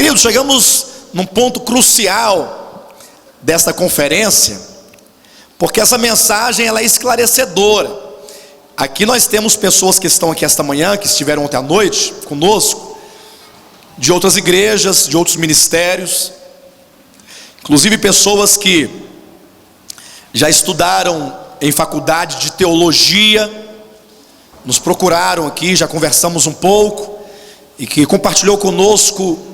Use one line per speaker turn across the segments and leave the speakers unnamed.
Queridos, chegamos num ponto crucial desta conferência, porque essa mensagem ela é esclarecedora. Aqui nós temos pessoas que estão aqui esta manhã, que estiveram ontem à noite conosco, de outras igrejas, de outros ministérios, inclusive pessoas que já estudaram em faculdade de teologia, nos procuraram aqui, já conversamos um pouco, e que compartilhou conosco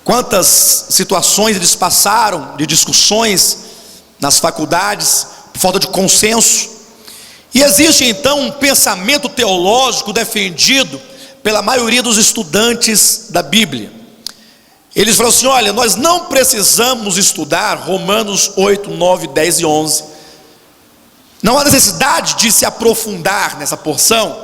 quantas situações eles passaram de discussões nas faculdades, por falta de consenso. E existe então um pensamento teológico defendido pela maioria dos estudantes da Bíblia. Eles falam assim: olha, nós não precisamos estudar Romanos 8, 9, 10 e 11. Não há necessidade de se aprofundar nessa porção.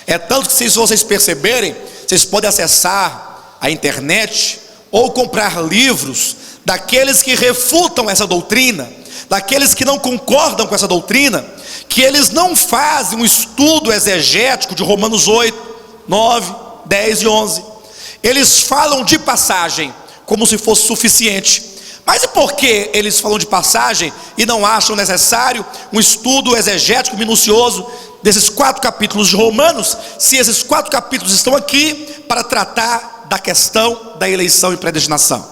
É tanto que, se vocês perceberem, vocês podem acessar a internet ou comprar livros daqueles que refutam essa doutrina, daqueles que não concordam com essa doutrina, que eles não fazem um estudo exegético de Romanos 8, 9, 10 e 11. Eles falam de passagem como se fosse suficiente. Mas e por que eles falam de passagem e não acham necessário um estudo exegético minucioso desses 4 capítulos de Romanos, se esses 4 capítulos estão aqui para tratar da questão da eleição e predestinação?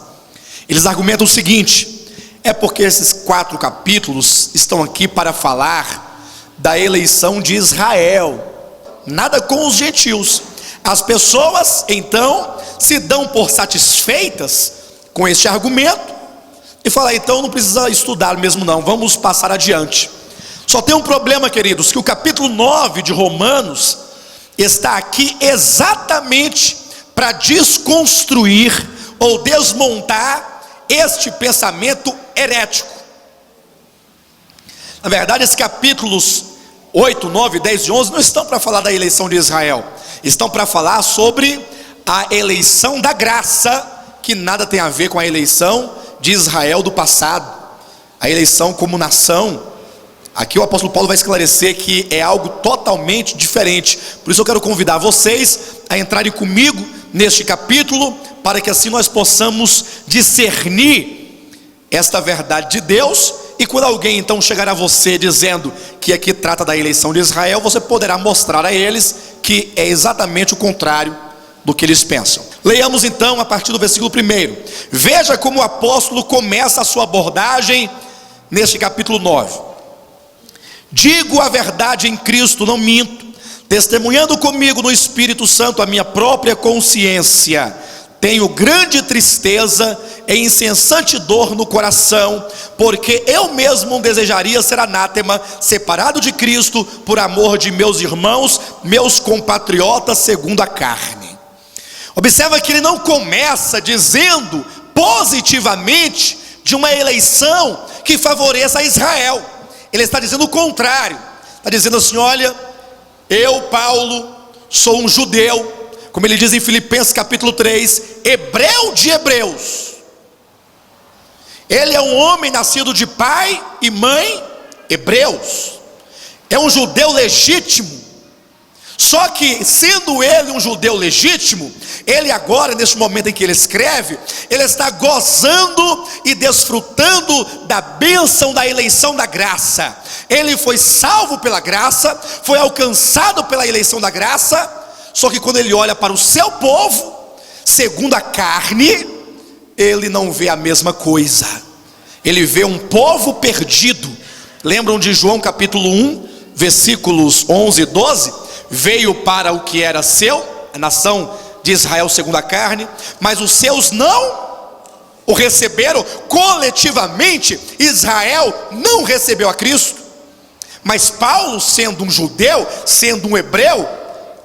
Eles argumentam o seguinte: é porque esses 4 capítulos estão aqui para falar da eleição de Israel, nada com os gentios. As pessoas então se dão por satisfeitas com este argumento e falam: então não precisa estudar mesmo não, vamos passar adiante. Só tem um problema, queridos, que o capítulo 9 de Romanos está aqui exatamente para desconstruir ou desmontar este pensamento herético. Na verdade, esses capítulos 8, 9, 10 e 11 não estão para falar da eleição de Israel, estão para falar sobre a eleição da graça, que nada tem a ver com a eleição de Israel do passado, a eleição como nação. Aqui o apóstolo Paulo vai esclarecer que é algo totalmente diferente. Por isso eu quero convidar vocês a entrarem comigo neste capítulo, para que assim nós possamos discernir esta verdade de Deus. E quando alguém então chegar a você dizendo que aqui trata da eleição de Israel, você poderá mostrar a eles que é exatamente o contrário do que eles pensam. Leiamos então a partir do versículo 1. Veja como o apóstolo começa a sua abordagem neste capítulo 9. Digo a verdade em Cristo, não minto, testemunhando comigo no Espírito Santo a minha própria consciência. Tenho grande tristeza e incessante dor no coração, porque eu mesmo desejaria ser anátema, separado de Cristo, por amor de meus irmãos, meus compatriotas segundo a carne. Observa que ele não começa dizendo positivamente de uma eleição que favoreça a Israel. Ele está dizendo o contrário. Está dizendo assim: olha, eu, Paulo, sou um judeu, como ele diz em Filipenses capítulo 3, hebreu de hebreus. Ele é um homem nascido de pai e mãe hebreus, é um judeu legítimo. Só que, sendo ele um judeu legítimo, ele agora, nesse momento em que ele escreve, ele está gozando e desfrutando da bênção da eleição da graça. Ele foi salvo pela graça, foi alcançado pela eleição da graça. Só que quando ele olha para o seu povo, segundo a carne, ele não vê a mesma coisa. Ele vê um povo perdido. Lembram de João capítulo 1, versículos 11 e 12? Veio para o que era seu, a nação de Israel segundo a carne, mas os seus não o receberam. Coletivamente, Israel não recebeu a Cristo. Mas Paulo, sendo um judeu, sendo um hebreu,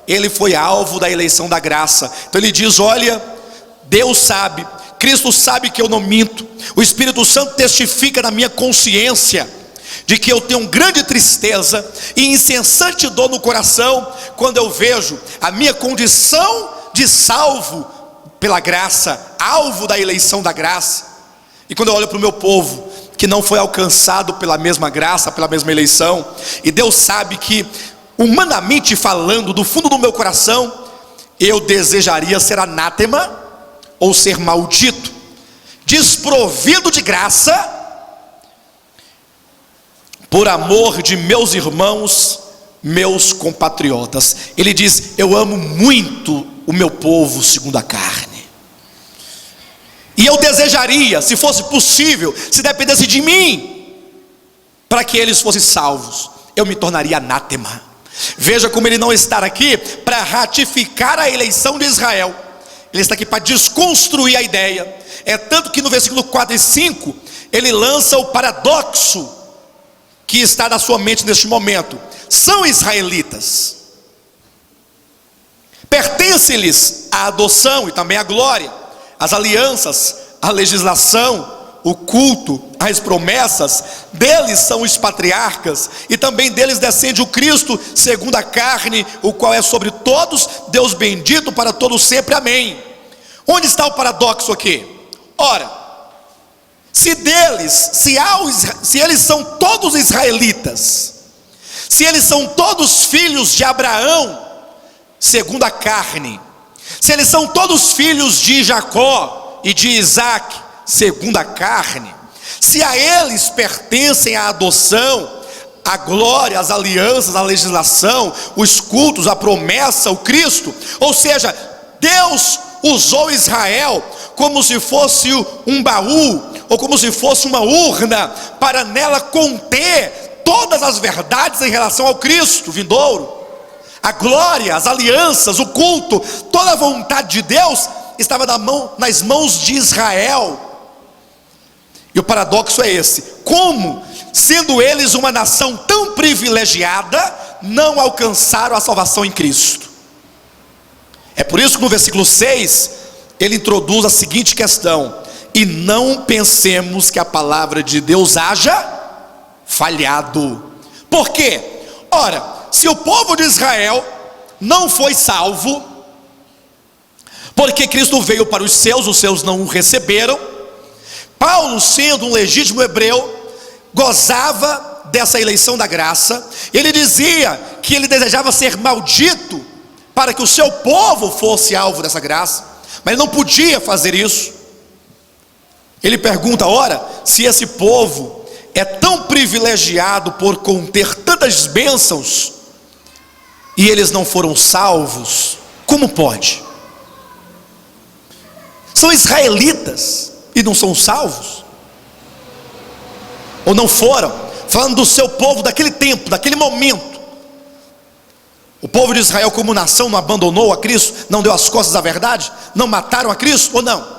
ele foi alvo da eleição da graça. Então ele diz: olha, Deus sabe, Cristo sabe que eu não minto, o Espírito Santo testifica na minha consciência de que eu tenho grande tristeza e incessante dor no coração, quando eu vejo a minha condição de salvo pela graça, alvo da eleição da graça, e quando eu olho para o meu povo, que não foi alcançado pela mesma graça, pela mesma eleição. E Deus sabe que, humanamente falando, do fundo do meu coração, eu desejaria ser anátema, ou ser maldito, desprovido de graça, por amor de meus irmãos, meus compatriotas. Ele diz: eu amo muito o meu povo segundo a carne, e eu desejaria, se fosse possível, se dependesse de mim, para que eles fossem salvos, eu me tornaria anátema. Veja como ele não está aqui para ratificar a eleição de Israel, ele está aqui para desconstruir a ideia. É tanto que no versículo 4 e 5, ele lança o paradoxo que está na sua mente neste momento. São israelitas, pertence-lhes a adoção e também a glória, as alianças, a legislação, o culto, as promessas. Deles são os patriarcas, e também deles descende o Cristo segundo a carne, o qual é sobre todos, Deus bendito para todos sempre, amém. Onde está o paradoxo aqui? Ora, se eles são todos israelitas, se eles são todos filhos de Abraão segundo a carne, se eles são todos filhos de Jacó e de Isaac segundo a carne, se a eles pertencem a adoção, a glória, as alianças, a legislação, os cultos, a promessa, o Cristo, ou seja, Deus usou Israel como se fosse um baú, ou como se fosse uma urna, para nela conter todas as verdades em relação ao Cristo vindouro. A glória, as alianças, o culto, toda a vontade de Deus estava nas mãos de Israel. E o paradoxo é esse: como, sendo eles uma nação tão privilegiada, não alcançaram a salvação em Cristo? É por isso que no versículo 6, ele introduz a seguinte questão: e não pensemos que a palavra de Deus haja falhado. Por quê? Ora, se o povo de Israel não foi salvo, porque Cristo veio para os seus não o receberam, Paulo, sendo um legítimo hebreu, gozava dessa eleição da graça. Ele dizia que ele desejava ser maldito para que o seu povo fosse alvo dessa graça, mas ele não podia fazer isso. Ele pergunta: ora, se esse povo é tão privilegiado por conter tantas bênçãos, e eles não foram salvos, como pode? São israelitas e não são salvos? Ou não foram? Falando do seu povo daquele tempo, daquele momento. O povo de Israel como nação não abandonou a Cristo, não deu as costas à verdade, não mataram a Cristo, ou não?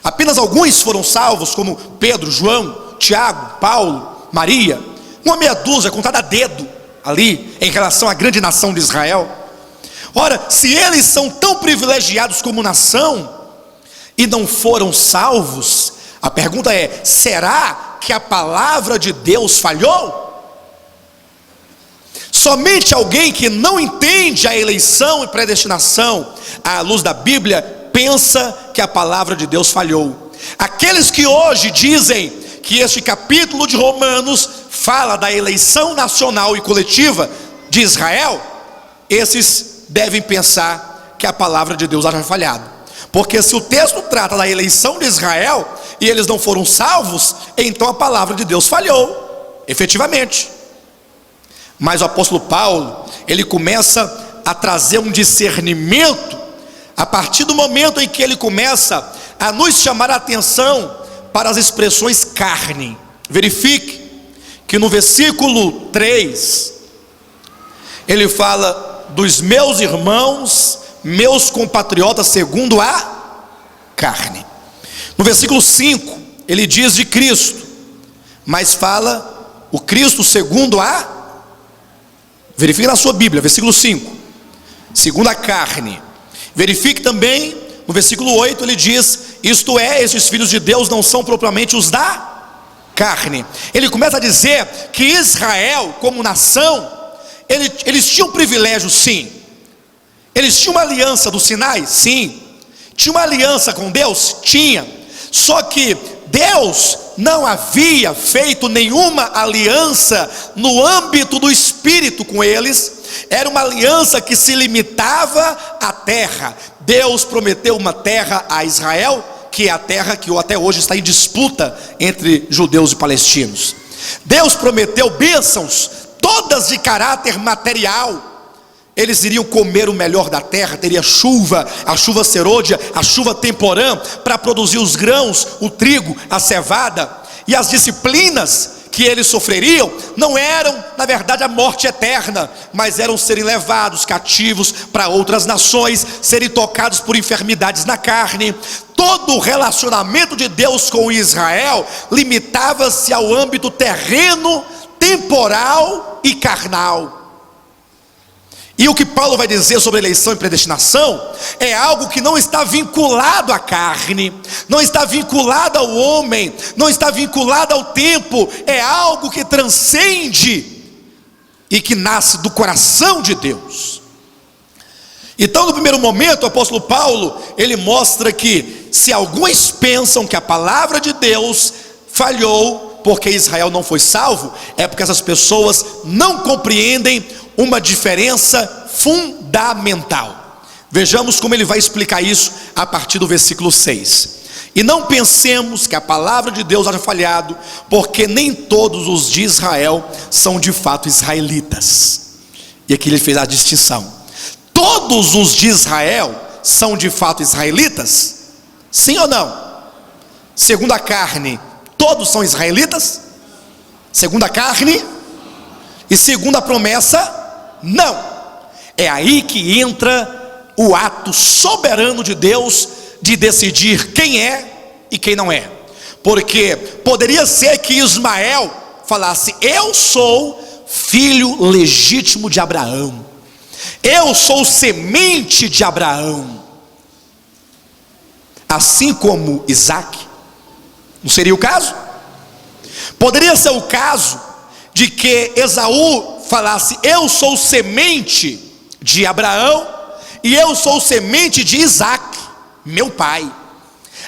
Apenas alguns foram salvos, como Pedro, João, Tiago, Paulo, Maria, uma meia dúzia contada a dedo ali, em relação à grande nação de Israel. Ora, se eles são tão privilegiados como nação, e não foram salvos, a pergunta é: será que a palavra de Deus falhou? Somente alguém que não entende a eleição e predestinação à luz da Bíblia pensa que a palavra de Deus falhou. Aqueles que hoje dizem que este capítulo de Romanos fala da eleição nacional e coletiva de Israel, esses devem pensar que a palavra de Deus haja falhado, porque se o texto trata da eleição de Israel e eles não foram salvos, então a palavra de Deus falhou, efetivamente. Mas o apóstolo Paulo, ele começa a trazer um discernimento a partir do momento em que ele começa a nos chamar a atenção para as expressões carne. Verifique que no versículo 3 ele fala dos meus irmãos, meus compatriotas segundo a carne. No versículo 5 ele diz de Cristo, mas fala o Cristo segundo a... Verifique na sua Bíblia, versículo 5, segundo a carne. Verifique também no versículo 8, ele diz: isto é, esses filhos de Deus não são propriamente os da carne. Ele começa a dizer que Israel como nação, eles tinham privilégio, sim. Eles tinham uma aliança do Sinai, sim. Tinha uma aliança com Deus? Tinha. Só que Deus não havia feito nenhuma aliança no âmbito do Espírito com eles, Era uma aliança que se limitava à terra. Deus prometeu uma terra a Israel, que é a terra que até hoje está em disputa entre judeus e palestinos. Deus prometeu bênçãos, todas de caráter material. Eles iriam comer o melhor da terra, teria chuva, a chuva serôdia, a chuva temporã, para produzir os grãos, o trigo, a cevada. E as disciplinas que eles sofreriam não eram, na verdade, a morte eterna, mas eram serem levados cativos para outras nações, serem tocados por enfermidades na carne. Todo o relacionamento de Deus com Israel limitava-se ao âmbito terreno, temporal e carnal. E o que Paulo vai dizer sobre eleição e predestinação é algo que não está vinculado à carne, não está vinculado ao homem, não está vinculado ao tempo, é algo que transcende e que nasce do coração de Deus. Então, no primeiro momento, o apóstolo Paulo, ele mostra que se alguns pensam que a palavra de Deus falhou porque Israel não foi salvo, é porque essas pessoas não compreendem uma diferença fundamental. Vejamos como ele vai explicar isso a partir do versículo 6. E não pensemos que a palavra de Deus haja falhado, porque nem todos os de Israel são de fato israelitas. E aqui ele fez a distinção. Todos os de Israel são de fato israelitas? Sim ou não? Segundo a carne, todos são israelitas? Segundo a carne? E segundo a promessa? Não. É aí que entra o ato soberano de Deus de decidir quem é e quem não é. Porque poderia ser que Ismael falasse: eu sou filho legítimo de Abraão, eu sou semente de Abraão, assim como Isaac. Não seria o caso? Poderia ser o caso de que Esaú falasse: eu sou semente de Abraão e eu sou semente de Isaac, meu pai.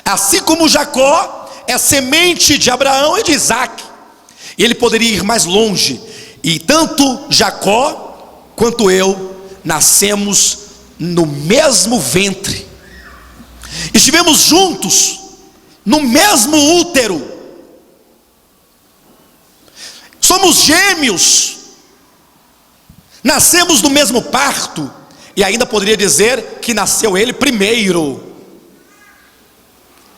Assim como Jacó é semente de Abraão e de Isaac. E ele poderia ir mais longe. E tanto Jacó quanto eu nascemos no mesmo ventre, estivemos juntos no mesmo útero, somos gêmeos, nascemos do mesmo parto. E ainda poderia dizer que nasceu ele primeiro,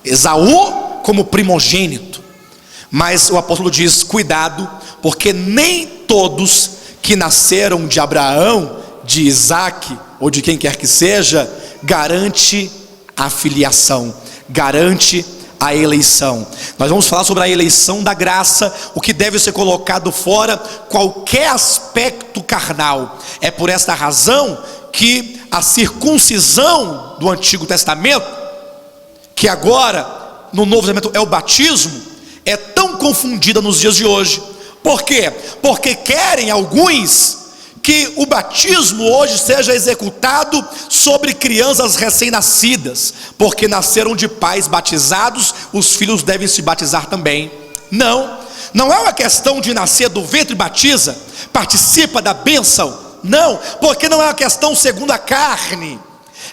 Esaú como primogênito. Mas o apóstolo diz: cuidado, porque nem todos que nasceram de Abraão, de Isaac ou de quem quer que seja, garante a filiação, garante a eleição. Nós vamos falar sobre a eleição da graça, o que deve ser colocado fora qualquer aspecto carnal. É por esta razão que a circuncisão do Antigo Testamento, que agora no Novo Testamento é o batismo, é tão confundida nos dias de hoje. Por quê? Porque querem alguns que o batismo hoje seja executado sobre crianças recém-nascidas, porque nasceram de pais batizados, os filhos devem se batizar também. Não, não é uma questão de nascer do ventre batiza, participa da bênção. Não, porque não é uma questão segundo a carne,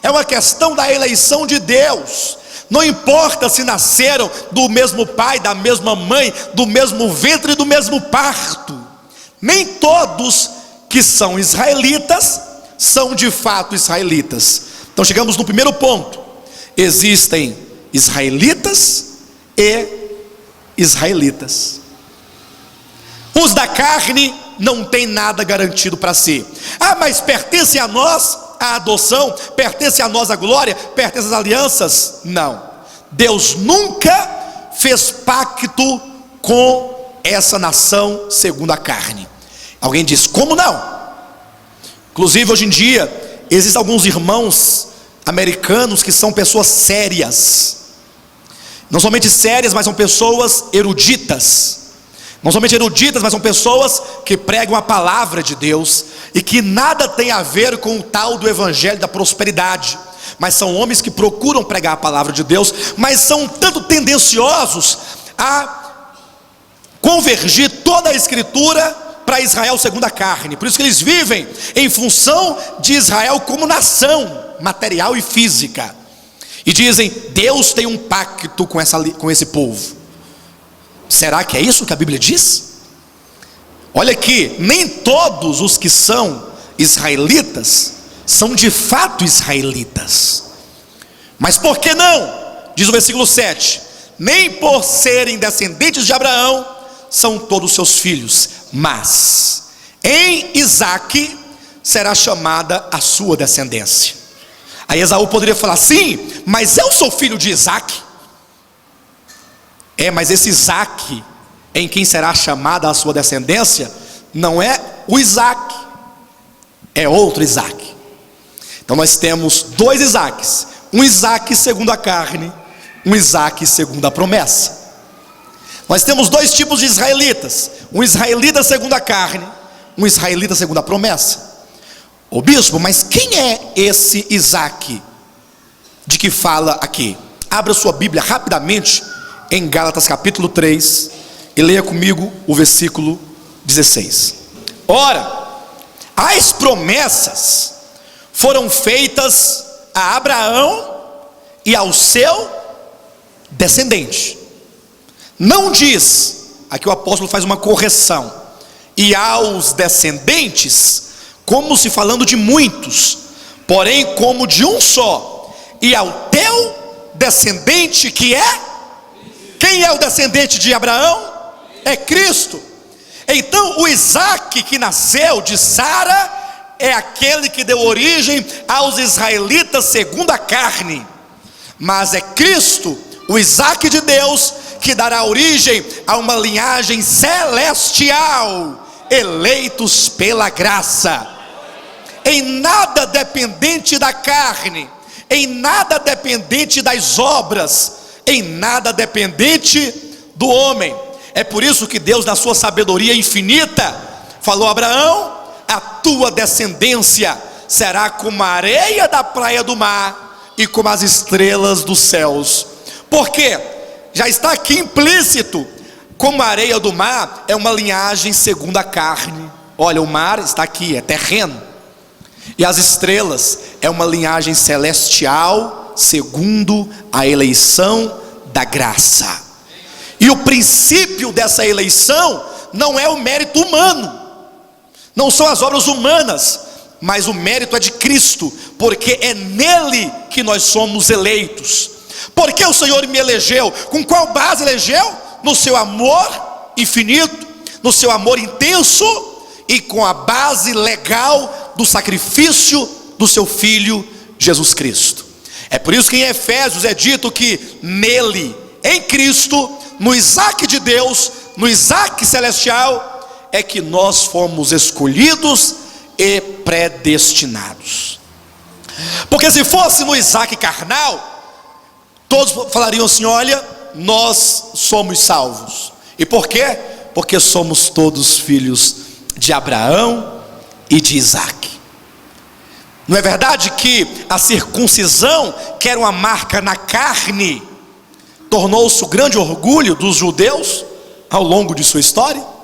é uma questão da eleição de Deus. Não importa se nasceram do mesmo pai, da mesma mãe, do mesmo ventre e do mesmo parto. Nem todos que são israelitas são de fato israelitas. Então chegamos no primeiro ponto: existem israelitas e israelitas. Os da carne não tem nada garantido para si. Ah, mas pertence a nós a adoção, pertence a nós a glória, pertence às alianças? Não. Deus nunca fez pacto com essa nação segundo a carne. Alguém diz: como não? Inclusive hoje em dia existem alguns irmãos americanos que são pessoas sérias, não somente sérias, mas são pessoas eruditas. Não somente eruditas, mas são pessoas que pregam a palavra de Deus e que nada tem a ver com o tal do evangelho da prosperidade. Mas são homens que procuram pregar a palavra de Deus, mas são tanto tendenciosos a convergir toda a escritura para Israel segundo a carne. Por isso que eles vivem em função de Israel como nação material e física. E dizem: Deus tem um pacto com esse povo. Será que é isso que a Bíblia diz? Olha aqui, nem todos os que são israelitas são de fato israelitas. Mas por que não? Diz o versículo 7: nem por serem descendentes de Abraão são todos seus filhos, mas em Isaque será chamada a sua descendência. Aí Esaú poderia falar: sim, mas eu sou filho de Isaque. Mas esse Isaque, em quem será chamada a sua descendência, não é o Isaque, é outro Isaque. Então nós temos dois Isaques: um Isaque segundo a carne, um Isaque segundo a promessa. Nós temos dois tipos de israelitas: um israelita segundo a carne, um israelita segundo a promessa. Ô bispo, mas quem é esse Isaque de que fala aqui? Abra sua Bíblia rapidamente em Gálatas capítulo 3 e leia comigo o versículo 16. Ora, as promessas foram feitas a Abraão e ao seu descendente. Não diz, aqui o apóstolo faz uma correção, e aos descendentes, como se falando de muitos, porém como de um só, e ao teu descendente, que é? Quem é o descendente de Abraão? É Cristo. Então o Isaque que nasceu de Sara é aquele que deu origem aos israelitas segundo a carne. Mas é Cristo, o Isaque de Deus, que dará origem a uma linhagem celestial, eleitos pela graça, em nada dependente da carne, em nada dependente das obras, em nada dependente do homem. É por isso que Deus, na sua sabedoria infinita, falou a Abraão: a tua descendência será como a areia da praia do mar e como as estrelas dos céus. Por quê? Já está aqui implícito, como a areia do mar é uma linhagem segundo a carne. Olha, o mar está aqui, é terreno, e as estrelas é uma linhagem celestial segundo a eleição da graça. E o princípio dessa eleição não é o mérito humano, não são as obras humanas, mas o mérito é de Cristo, porque é nele que nós somos eleitos. Porque o Senhor me elegeu? Com qual base elegeu? No seu amor infinito, no seu amor intenso, e com a base legal do sacrifício do seu Filho Jesus Cristo. É por isso que em Efésios é dito que nele, em Cristo, no Isaque de Deus, no Isaque celestial, é que nós fomos escolhidos e predestinados. Porque se fosse no Isaque carnal, todos falariam assim: olha, nós somos salvos. E por quê? Porque somos todos filhos de Abraão e de Isaque. Não é verdade que a circuncisão, que era uma marca na carne, tornou-se o grande orgulho dos judeus ao longo de sua história?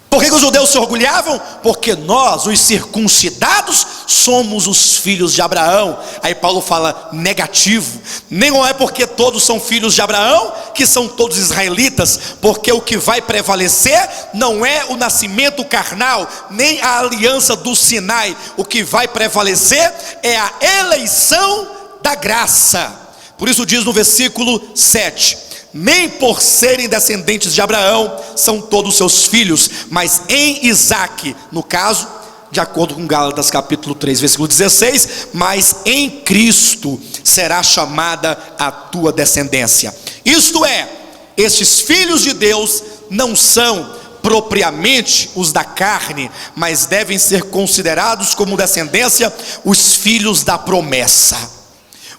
Por que os judeus se orgulhavam? Porque nós, os circuncidados, somos os filhos de Abraão. Aí Paulo fala negativo: nem é porque todos são filhos de Abraão que são todos israelitas, porque o que vai prevalecer não é o nascimento carnal, nem a aliança do Sinai. O que vai prevalecer é a eleição da graça. Por isso diz no versículo 7: nem por serem descendentes de Abraão são todos seus filhos, mas em Isaque, no caso, de acordo com Gálatas capítulo 3, versículo 16, mas em Cristo será chamada a tua descendência. Isto é, estes filhos de Deus não são propriamente os da carne, mas devem ser considerados como descendência os filhos da promessa.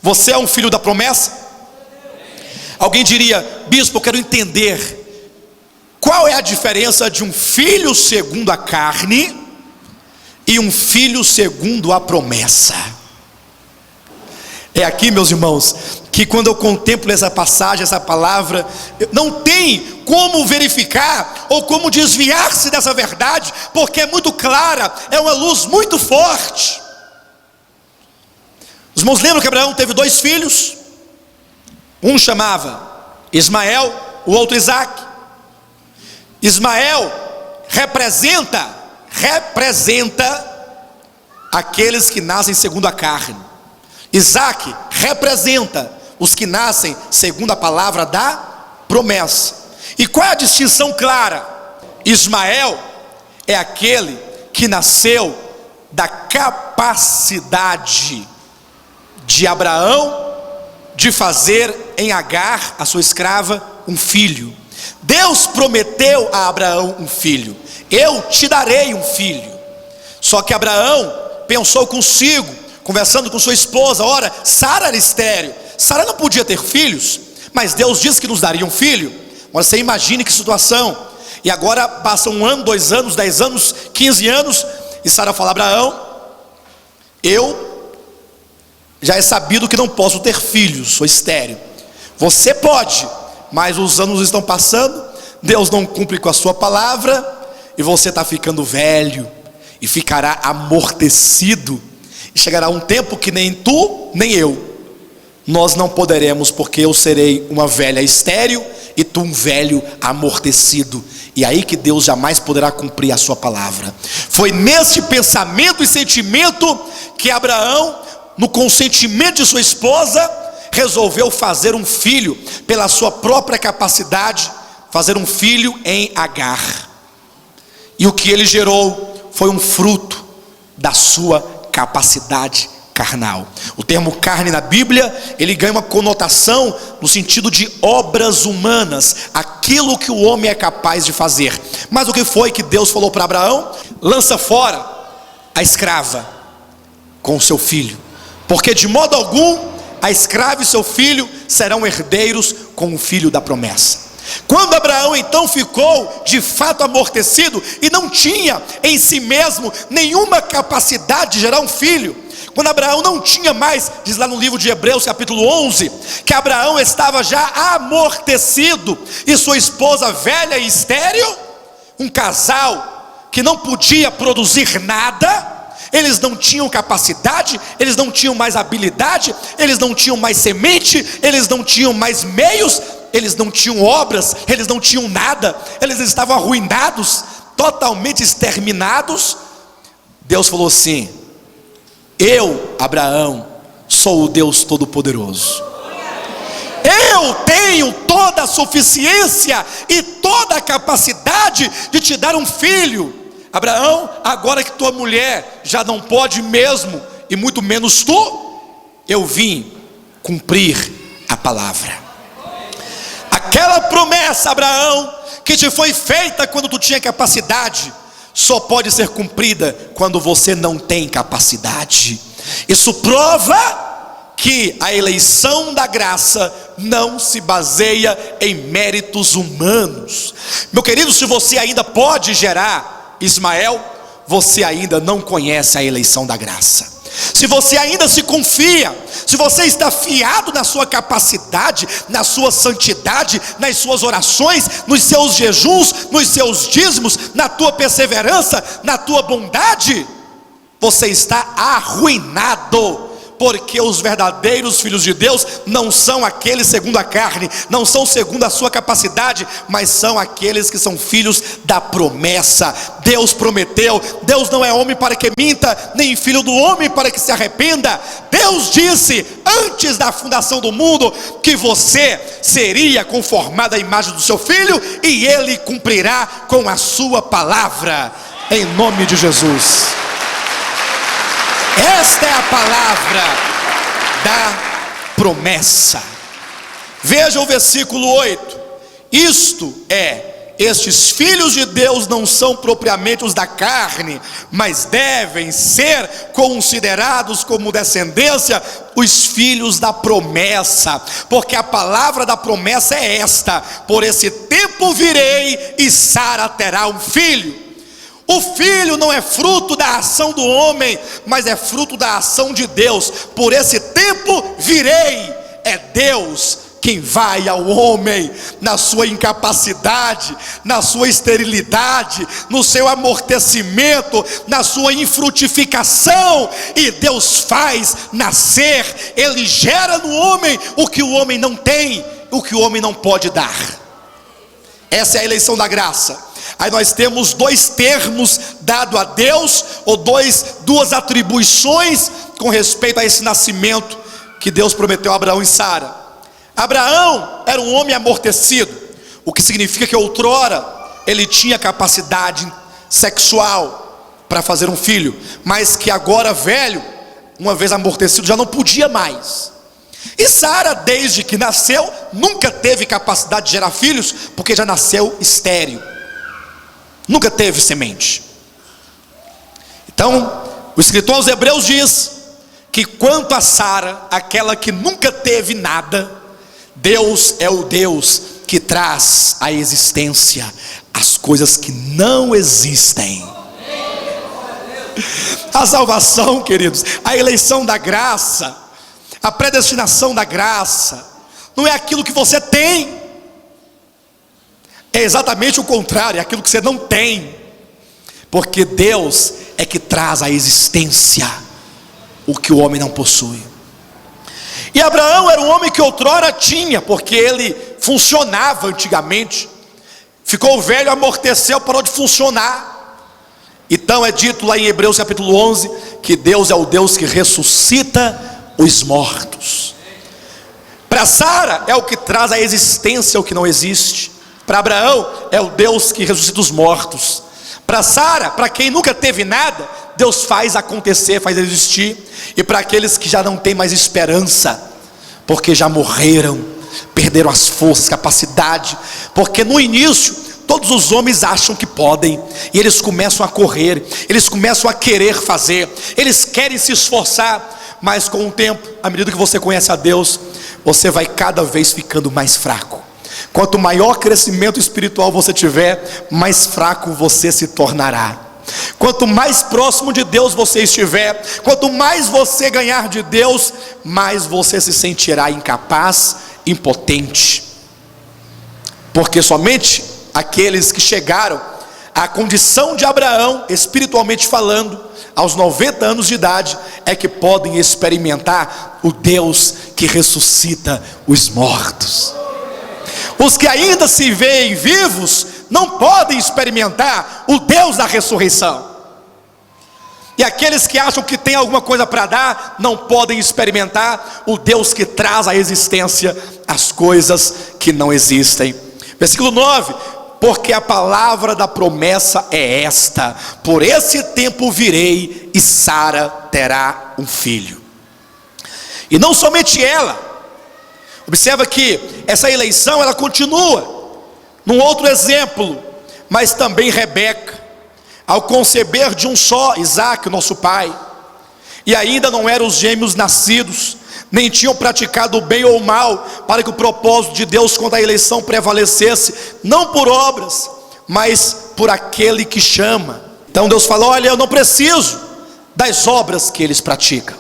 Você é um filho da promessa? Alguém diria: bispo, eu quero entender qual é a diferença de um filho segundo a carne e um filho segundo a promessa. É aqui, meus irmãos, que quando eu contemplo essa passagem, essa palavra, não tem como verificar ou como desviar-se dessa verdade, porque é muito clara, é uma luz muito forte. Os irmãos lembram que Abraão teve 2 filhos, um chamava Ismael, o outro Isaque. Ismael representa aqueles que nascem segundo a carne. Isaque representa os que nascem segundo a palavra da promessa. E qual é a distinção clara? Ismael é aquele que nasceu da capacidade de Abraão de fazer em Agar, a sua escrava, um filho. Deus prometeu a Abraão um filho: eu te darei um filho. Só que Abraão pensou consigo, conversando com sua esposa: ora, Sara era estéril, Sara não podia ter filhos, mas Deus disse que nos daria um filho. Agora você imagine que situação. E agora passa 1 ano, 2 anos, 10 anos, 15 anos, e Sara fala: Abraão, eu já é sabido que não posso ter filhos, sou estéril. Você pode, mas os anos estão passando, Deus não cumpre com a sua palavra, e você está ficando velho, e ficará amortecido, e chegará um tempo que nem tu, nem eu, nós não poderemos, porque eu serei uma velha estéril, e tu um velho amortecido, e aí que Deus jamais poderá cumprir a sua palavra. Foi nesse pensamento e sentimento que Abraão, no consentimento de sua esposa, resolveu fazer um filho, pela sua própria capacidade, fazer um filho em Agar. E o que ele gerou foi um fruto da sua capacidade carnal. O termo carne na Bíblia, ele ganha uma conotação no sentido de obras humanas, aquilo que o homem é capaz de fazer. Mas o que foi que Deus falou para Abraão? Lança fora a escrava com o seu filho, porque de modo algum a escrava e seu filho serão herdeiros com o filho da promessa. Quando Abraão então ficou de fato amortecido e não tinha em si mesmo nenhuma capacidade de gerar um filho, quando Abraão não tinha mais, diz lá no livro de Hebreus capítulo 11, que Abraão estava já amortecido, e sua esposa velha e estéril, um casal que não podia produzir nada, eles não tinham capacidade, eles não tinham mais habilidade, eles não tinham mais semente, eles não tinham mais meios, eles não tinham obras, eles não tinham nada, eles estavam arruinados, totalmente exterminados. Deus falou assim: eu, Abraão, sou o Deus Todo-Poderoso, eu tenho toda a suficiência e toda a capacidade de te dar um filho. Abraão, agora que tua mulher já não pode mesmo, e muito menos tu, eu vim cumprir a palavra. Aquela promessa, Abraão, que te foi feita quando tu tinha capacidade, só pode ser cumprida quando você não tem capacidade. Isso prova que a eleição da graça não se baseia em méritos humanos. Meu querido, se você ainda pode gerar Ismael, você ainda não conhece a eleição da graça. Se você ainda se confia, se você está fiado na sua capacidade, na sua santidade, nas suas orações, nos seus jejuns, nos seus dízimos, na tua perseverança, na tua bondade, você está arruinado. Porque os verdadeiros filhos de Deus não são aqueles segundo a carne, não são segundo a sua capacidade, mas são aqueles que são filhos da promessa. Deus prometeu, Deus não é homem para que minta, nem filho do homem para que se arrependa. Deus disse antes da fundação do mundo que você seria conformado à imagem do seu filho, e ele cumprirá com a sua palavra, em nome de Jesus. Esta é a palavra da promessa. Veja o versículo 8. Estes filhos de Deus não são propriamente os da carne, mas devem ser considerados como descendência os filhos da promessa, porque a palavra da promessa é esta: por esse tempo virei e Sara terá um filho. O filho não é fruto da ação do homem, mas é fruto da ação de Deus. Por esse tempo virei, é Deus quem vai ao homem na sua incapacidade, na sua esterilidade, no seu amortecimento, na sua infrutificação, e Deus faz nascer, Ele gera no homem o que o homem não tem, o que o homem não pode dar. Essa é a eleição da graça. Aí nós temos dois termos dados a Deus, ou duas atribuições com respeito a esse nascimento que Deus prometeu a Abraão e Sara. Abraão era um homem amortecido, o que significa que outrora ele tinha capacidade sexual para fazer um filho, mas que agora velho, uma vez amortecido, já não podia mais. E Sara, desde que nasceu, nunca teve capacidade de gerar filhos, porque já nasceu estéril, nunca teve semente. Então, o escritor aos Hebreus diz que quanto a Sara, aquela que nunca teve nada, Deus é o Deus que traz à existência as coisas que não existem. A salvação, queridos, a eleição da graça, a predestinação da graça, não é aquilo que você tem, é exatamente o contrário, é aquilo que você não tem, porque Deus é que traz à existência o que o homem não possui. E Abraão era um homem que outrora tinha, porque ele funcionava antigamente, ficou velho, amorteceu, parou de funcionar. Então é dito lá em Hebreus capítulo 11, que Deus é o Deus que ressuscita os mortos. Para Sara é o que traz à existência o que não existe. Para Abraão é o Deus que ressuscita os mortos. Para Sara, para quem nunca teve nada, Deus faz acontecer, faz existir. E para aqueles que já não têm mais esperança, porque já morreram, perderam as forças, capacidade, porque no início todos os homens acham que podem, e eles começam a correr, eles começam a querer fazer, eles querem se esforçar, mas com o tempo, à medida que você conhece a Deus, você vai cada vez ficando mais fraco. Quanto maior crescimento espiritual você tiver, mais fraco você se tornará. Quanto mais próximo de Deus você estiver, quanto mais você ganhar de Deus, mais você se sentirá incapaz, impotente. Porque somente aqueles que chegaram à condição de Abraão, espiritualmente falando, aos 90 anos de idade, é que podem experimentar o Deus que ressuscita os mortos. Os que ainda se veem vivos não podem experimentar o Deus da ressurreição. E aqueles que acham que tem alguma coisa para dar, não podem experimentar o Deus que traz à existência as coisas que não existem. Versículo 9: porque a palavra da promessa é esta: por esse tempo virei e Sara terá um filho. E não somente ela. Observa que essa eleição ela continua num outro exemplo, mas também Rebeca, ao conceber de um só Isaque, nosso pai, e ainda não eram os gêmeos nascidos, nem tinham praticado o bem ou o mal, para que o propósito de Deus quanto à eleição prevalecesse, não por obras, mas por aquele que chama. Então Deus falou: olha, eu não preciso das obras que eles praticam.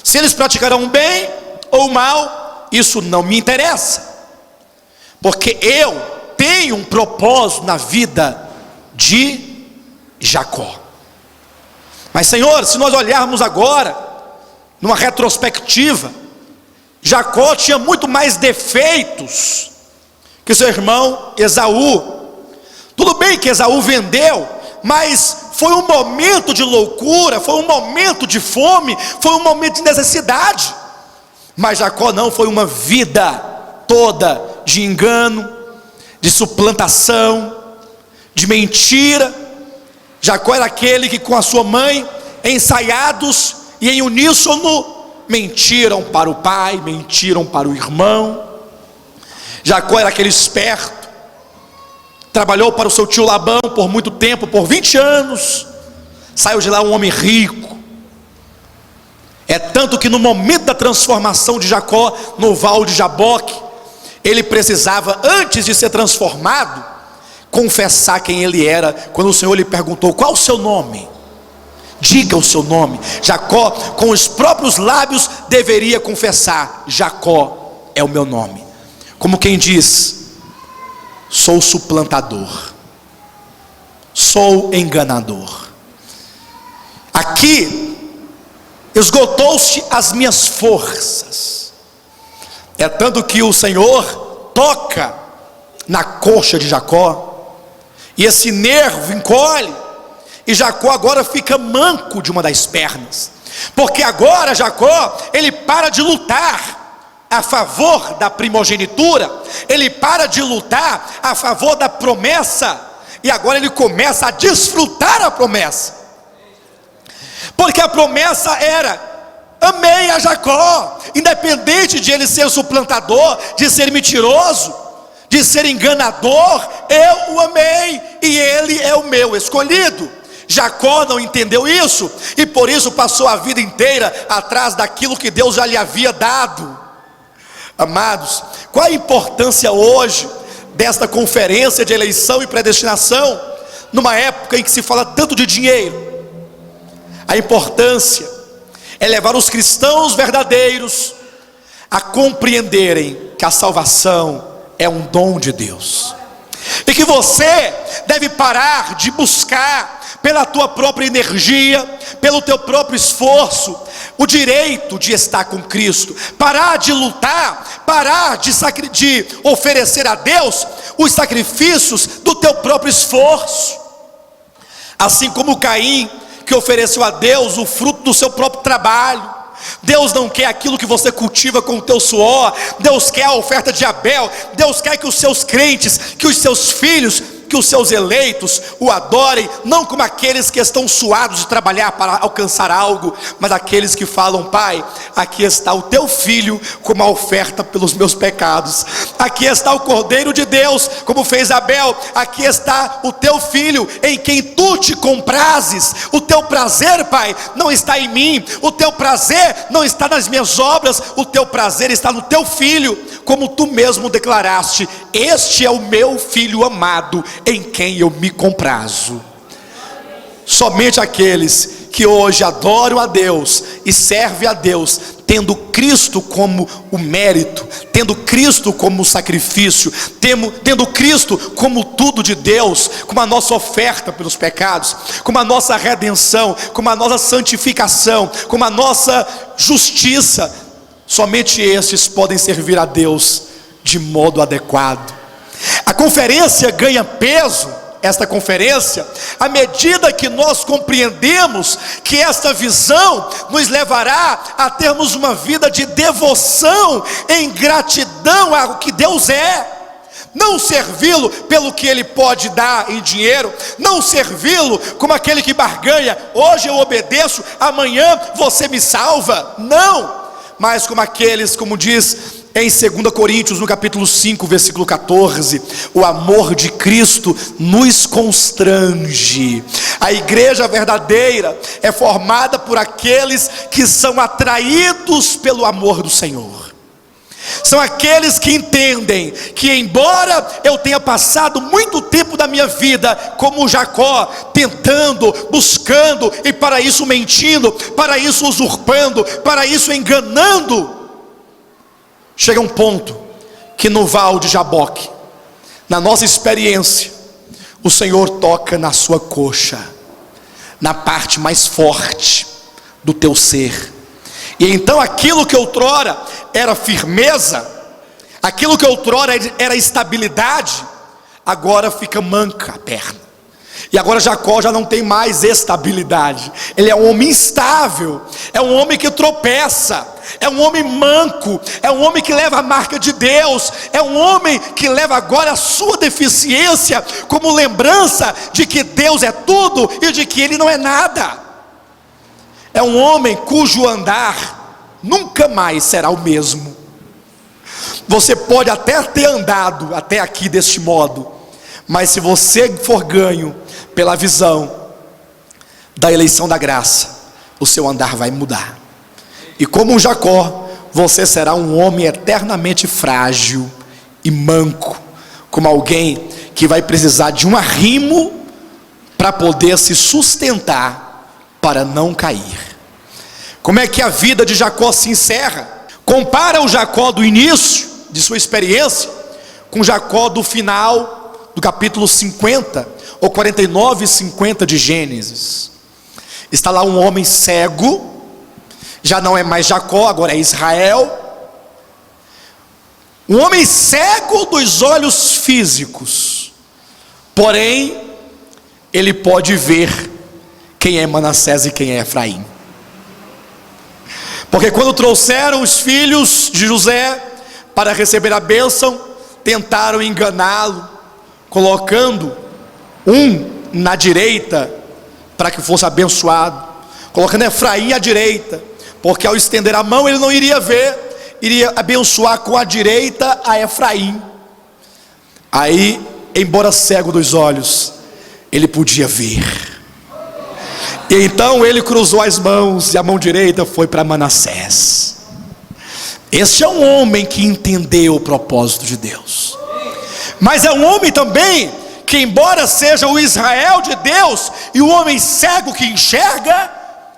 Se eles praticarão bem ou mal, isso não me interessa, porque eu tenho um propósito na vida de Jacó. Mas Senhor, se nós olharmos agora, numa retrospectiva, Jacó tinha muito mais defeitos que seu irmão Esaú. Tudo bem que Esaú vendeu, mas foi um momento de loucura, foi um momento de fome, foi um momento de necessidade. Mas Jacó não, foi uma vida toda de engano, de suplantação, de mentira. Jacó era aquele que com a sua mãe, ensaiados e em uníssono, mentiram para o pai, mentiram para o irmão. Jacó era aquele esperto, trabalhou para o seu tio Labão por muito tempo, por 20 anos, saiu de lá um homem rico. É tanto que no momento da transformação de Jacó no val de Jaboque, ele precisava, antes de ser transformado, confessar quem ele era. Quando o Senhor lhe perguntou: qual o seu nome? Diga o seu nome. Jacó, com os próprios lábios, deveria confessar: Jacó é o meu nome. Como quem diz: sou suplantador, sou enganador. Aqui esgotou-se as minhas forças. É tanto que o Senhor toca na coxa de Jacó, e esse nervo encolhe, e Jacó agora fica manco de uma das pernas, porque agora Jacó, ele para de lutar a favor da primogenitura, ele para de lutar a favor da promessa, e agora ele começa a desfrutar a promessa, porque a promessa era: amei a Jacó, independente de ele ser suplantador, de ser mentiroso, de ser enganador, eu o amei, e ele é o meu escolhido. Jacó não entendeu isso, e por isso passou a vida inteira atrás daquilo que Deus já lhe havia dado. Amados, qual a importância hoje desta conferência de eleição e predestinação, numa época em que se fala tanto de dinheiro? A importância é levar os cristãos verdadeiros a compreenderem que a salvação é um dom de Deus, e que você deve parar de buscar pela tua própria energia, pelo teu próprio esforço, o direito de estar com Cristo, parar de lutar, parar de oferecer a Deus os sacrifícios do teu próprio esforço, assim como Caim, que ofereceu a Deus o fruto do seu próprio trabalho. Deus não quer aquilo que você cultiva com o teu suor. Deus quer a oferta de Abel. Deus quer que os seus crentes, que os seus filhos, que os seus eleitos o adorem, não como aqueles que estão suados de trabalhar para alcançar algo, mas aqueles que falam: Pai, aqui está o teu filho como a oferta pelos meus pecados, aqui está o Cordeiro de Deus, como fez Abel, aqui está o teu filho em quem tu te comprases. O teu prazer, Pai, não está em mim, o teu prazer não está nas minhas obras, o teu prazer está no teu filho, como tu mesmo declaraste: este é o meu filho amado, em quem eu me comprazo. Somente aqueles que hoje adoram a Deus e servem a Deus, tendo Cristo como o mérito, tendo Cristo como o sacrifício, tendo Cristo como tudo de Deus, como a nossa oferta pelos pecados, como a nossa redenção, como a nossa santificação, como a nossa justiça, somente estes podem servir a Deus de modo adequado. A conferência ganha peso, esta conferência, à medida que nós compreendemos que esta visão nos levará a termos uma vida de devoção, em gratidão ao que Deus é. Não servi-lo pelo que ele pode dar em dinheiro, não servi-lo como aquele que barganha: hoje eu obedeço, amanhã você me salva. Não, mas como aqueles, como diz em 2 Coríntios, no capítulo 5, versículo 14, o amor de Cristo nos constrange. A igreja verdadeira é formada por aqueles que são atraídos pelo amor do Senhor. São aqueles que entendem que, embora eu tenha passado muito tempo da minha vida como Jacó, tentando, buscando, e para isso mentindo, para isso usurpando, para isso enganando, chega um ponto que no Val de Jaboque, na nossa experiência, o Senhor toca na sua coxa, na parte mais forte do teu ser, e então aquilo que outrora era firmeza, aquilo que outrora era estabilidade, agora fica manca a perna. E agora Jacó já não tem mais estabilidade, ele é um homem instável, é um homem que tropeça, é um homem manco, é um homem que leva a marca de Deus, é um homem que leva agora a sua deficiência como lembrança de que Deus é tudo e de que ele não é nada. É um homem cujo andar nunca mais será o mesmo. Você pode até ter andado até aqui deste modo, mas se você for ganho pela visão da eleição da graça, o seu andar vai mudar. E como Jacó, você será um homem eternamente frágil e manco, como alguém que vai precisar de um arrimo para poder se sustentar para não cair. Como é que a vida de Jacó se encerra? Compara o Jacó do início de sua experiência com Jacó do final do capítulo 50 ou 49 e 50 de Gênesis. Está lá um homem cego, já não é mais Jacó, agora é Israel. Um homem cego dos olhos físicos, porém ele pode ver quem é Manassés e quem é Efraim. Porque quando trouxeram os filhos de José para receber a bênção, tentaram enganá-lo, colocando um na direita para que fosse abençoado, colocando Efraim à direita, porque ao estender a mão ele não iria ver, iria abençoar com a direita a Efraim. Aí, embora cego dos olhos, ele podia ver. E então ele cruzou as mãos e a mão direita foi para Manassés. Este é um homem que entendeu o propósito de Deus. Mas é um homem também que, embora seja o Israel de Deus e o homem cego que enxerga,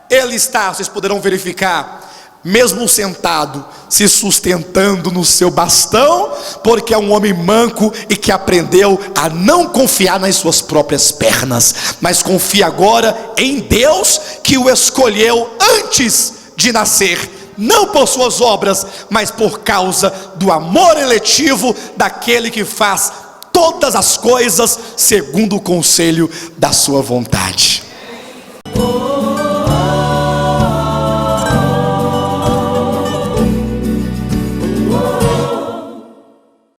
ele está, vocês poderão verificar, mesmo sentado, se sustentando no seu bastão, porque é um homem manco e que aprendeu a não confiar nas suas próprias pernas, mas confia agora em Deus que o escolheu antes de nascer, não por suas obras, mas por causa do amor eletivo daquele que faz todas as coisas segundo o conselho da sua vontade.